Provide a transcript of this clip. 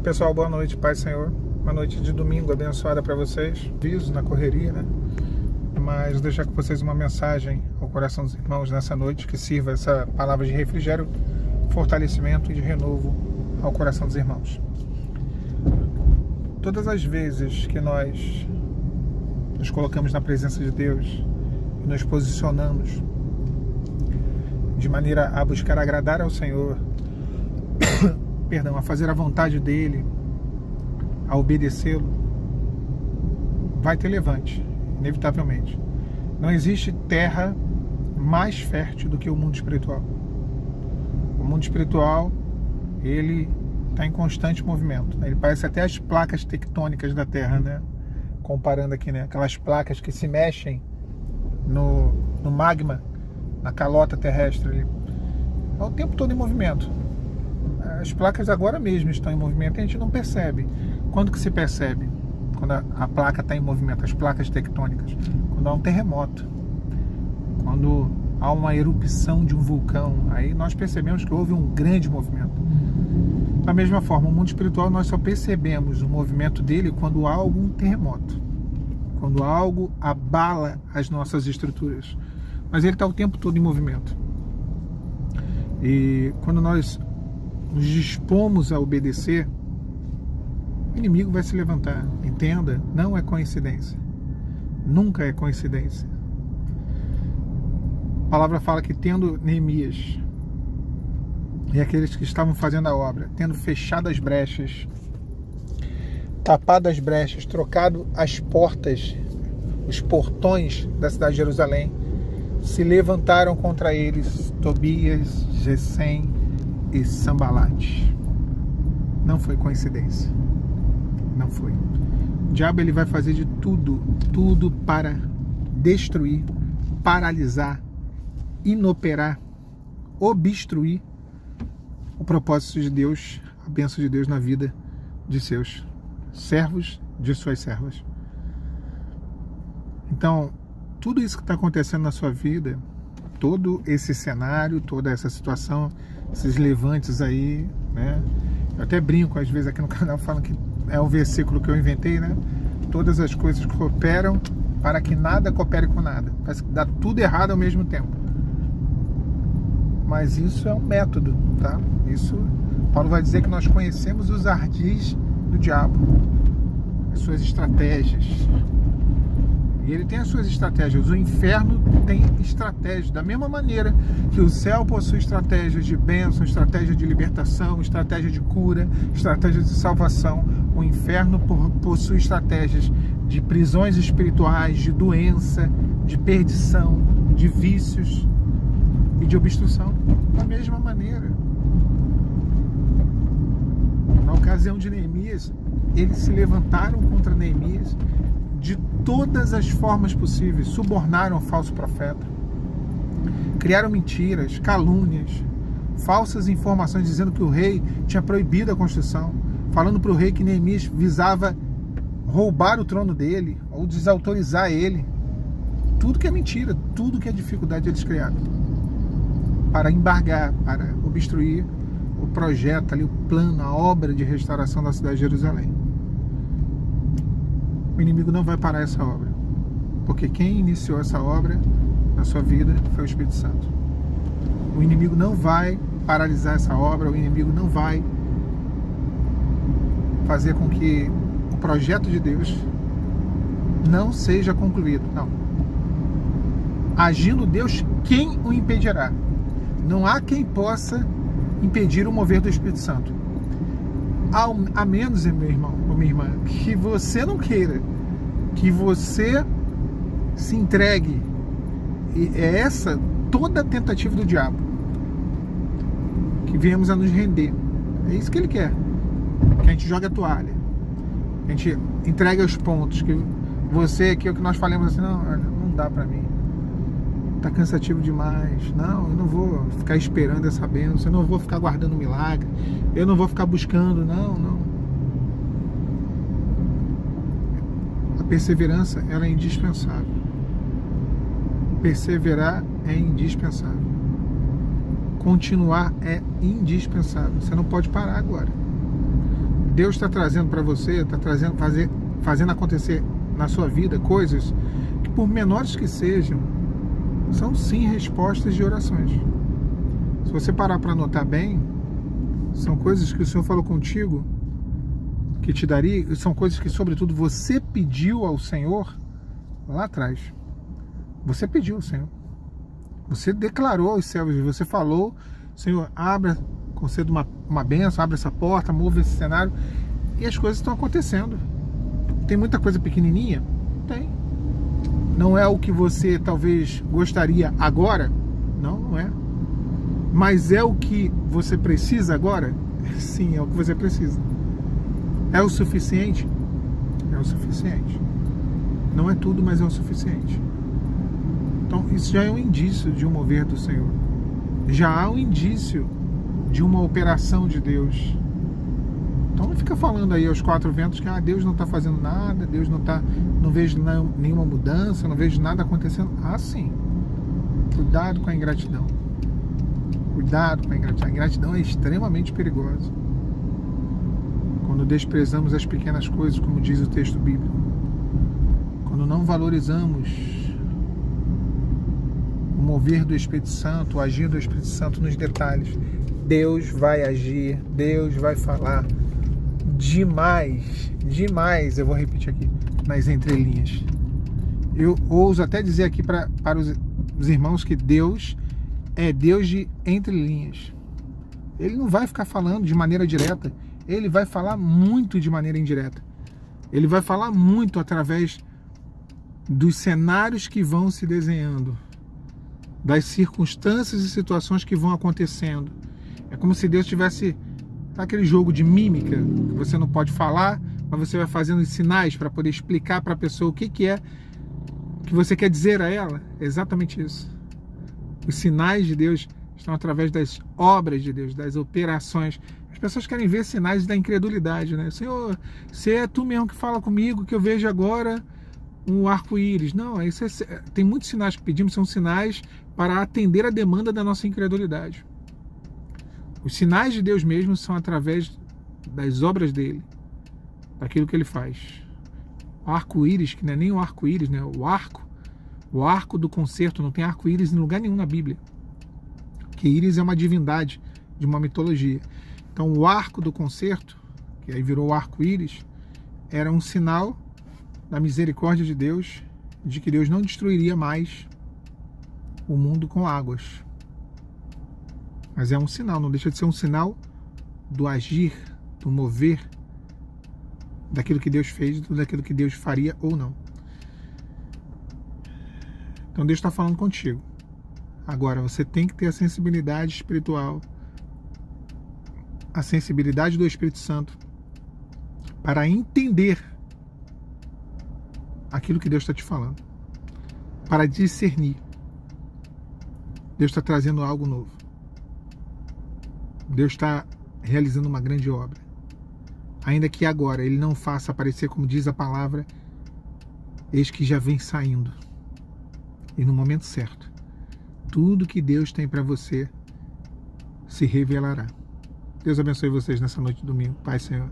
Pessoal, boa noite, Paz Senhor. Uma noite de domingo abençoada para vocês. Visos na correria, né? Mas vou deixar com vocês uma mensagem ao coração dos irmãos nessa noite, que sirva essa palavra de refrigério, fortalecimento e de renovo ao coração dos irmãos. Todas as vezes que nós nos colocamos na presença de Deus e nos posicionamos de maneira a buscar agradar ao Senhor, a fazer a vontade dele, a obedecê-lo, vai ter levante, inevitavelmente. Não existe terra mais fértil do que o mundo espiritual. O mundo espiritual, ele está em constante movimento, né? Ele parece até as placas tectônicas da Terra, né? Comparando aqui, né? Aquelas placas que se mexem no magma, na calota terrestre ali. É o tempo todo em movimento. As placas agora mesmo estão em movimento e a gente não percebe. Quando que se percebe? Quando a placa está em movimento, as placas tectônicas. Quando há um terremoto. Quando há uma erupção de um vulcão. Aí nós percebemos que houve um grande movimento. Da mesma forma, o mundo espiritual nós só percebemos o movimento dele quando há algum terremoto. Quando algo abala as nossas estruturas. Mas ele está o tempo todo em movimento. E quando nós nos dispomos a obedecer, o inimigo vai se levantar. Entenda, não é coincidência. Nunca é coincidência. A palavra fala que tendo Neemias e aqueles que estavam fazendo a obra, tendo fechado as brechas, tapado as brechas, trocado as portas, os portões da cidade de Jerusalém, se levantaram contra eles Tobias, Gesem e Sambalate. Não foi coincidência. Não foi. O diabo ele vai fazer de tudo para destruir, paralisar, inoperar, obstruir o propósito de Deus, a bênção de Deus na vida de seus servos, de suas servas. Então, tudo isso que está acontecendo na sua vida, todo esse cenário, toda essa situação, esses levantes aí, né? Eu até brinco às vezes aqui no canal falando que é um versículo que eu inventei, né? Todas as coisas cooperam para que nada coopere com nada. Parece que dá tudo errado ao mesmo tempo. Mas isso é um método, tá? Isso, Paulo vai dizer que nós conhecemos os ardis do diabo, as suas estratégias. E ele tem as suas estratégias. O inferno tem estratégias. Da mesma maneira que o céu possui estratégias de bênção, estratégia de libertação, estratégia de cura, estratégia de salvação, o inferno possui estratégias de prisões espirituais, de doença, de perdição, de vícios e de obstrução. Da mesma maneira. Na ocasião de Neemias, eles se levantaram contra Neemias de todas as formas possíveis, subornaram o falso profeta, criaram mentiras, calúnias, falsas informações dizendo que o rei tinha proibido a construção, falando para o rei que Neemias visava roubar o trono dele ou desautorizar ele. Tudo que é mentira, tudo que é dificuldade eles criaram para embargar, para obstruir o projeto ali, o plano, a obra de restauração da cidade de Jerusalém. O inimigo não vai parar essa obra, porque quem iniciou essa obra na sua vida foi o Espírito Santo. O inimigo não vai paralisar essa obra, o inimigo não vai fazer com que o projeto de Deus não seja concluído, não. Agindo Deus, quem o impedirá? Não há quem possa impedir o mover do Espírito Santo. A menos, meu irmão ou minha irmã, que você não queira, que você se entregue. E é essa toda a tentativa do diabo, que viemos a nos render. É isso que ele quer, que a gente jogue a toalha, que a gente entregue os pontos, que você, que é o que nós falamos assim, não dá pra mim, tá cansativo demais, não, eu não vou ficar esperando essa bênção, eu não vou ficar guardando milagre, eu não vou ficar buscando, não. A perseverança, ela é indispensável. Perseverar é indispensável. Continuar é indispensável. Você não pode parar agora. Deus está trazendo para você, está fazendo acontecer na sua vida coisas que, por menores que sejam, são sim respostas de orações. Se você parar para anotar bem, são coisas que o Senhor falou contigo, que te daria, são coisas que, sobretudo, você pediu ao Senhor lá atrás. Você pediu ao Senhor. Você declarou aos céus, você falou: Senhor, abra, conceda uma bênção, abre essa porta, mova esse cenário, e as coisas estão acontecendo. Tem muita coisa pequenininha? Tem. Não é o que você talvez gostaria agora? Não, não é. Mas é o que você precisa agora? Sim, é o que você precisa. É o suficiente? É o suficiente. Não é tudo, mas é o suficiente. Então, isso já é um indício de um mover do Senhor. Já há um indício de uma operação de Deus. Então não fica falando aí aos quatro ventos que Deus não está fazendo nada, Deus não vejo nenhuma mudança, não vejo nada acontecendo. Sim. Cuidado com a ingratidão. Cuidado com a ingratidão. A ingratidão é extremamente perigosa. Quando desprezamos as pequenas coisas, como diz o texto bíblico. Quando não valorizamos o mover do Espírito Santo, o agir do Espírito Santo nos detalhes, Deus vai agir, Deus vai falar demais, demais, eu vou repetir aqui, nas entrelinhas. Eu ouso até dizer aqui para os irmãos que Deus é Deus de entrelinhas. Ele não vai ficar falando de maneira direta, ele vai falar muito de maneira indireta. Ele vai falar muito através dos cenários que vão se desenhando, das circunstâncias e situações que vão acontecendo. É como se Deus tivesse aquele jogo de mímica, que você não pode falar, mas você vai fazendo sinais para poder explicar para a pessoa o que é que você quer dizer a ela. É exatamente isso. Os sinais de Deus estão através das obras de Deus, das operações. As pessoas querem ver sinais da incredulidade, né? Senhor, se é tu mesmo que fala comigo, que eu vejo agora um arco-íris. Não, isso tem muitos sinais que pedimos, são sinais para atender a demanda da nossa incredulidade. Os sinais de Deus mesmo são através das obras dele, daquilo que ele faz. O arco-íris, que não é nem o arco-íris, né? O arco do concerto, não tem arco-íris em lugar nenhum na Bíblia. Porque íris é uma divindade de uma mitologia. Então o arco do concerto, que aí virou o arco-íris, era um sinal da misericórdia de Deus, de que Deus não destruiria mais o mundo com águas. Mas é um sinal, não deixa de ser um sinal do agir, do mover, daquilo que Deus fez, daquilo que Deus faria ou não. Então Deus está falando contigo. Agora, você tem que ter a sensibilidade espiritual, a sensibilidade do Espírito Santo, para entender aquilo que Deus está te falando, para discernir. Deus está trazendo algo novo. Deus está realizando uma grande obra. Ainda que agora Ele não faça aparecer, como diz a palavra, eis que já vem saindo. E no momento certo, tudo que Deus tem para você se revelará. Deus abençoe vocês nessa noite de domingo. Pai, Senhor.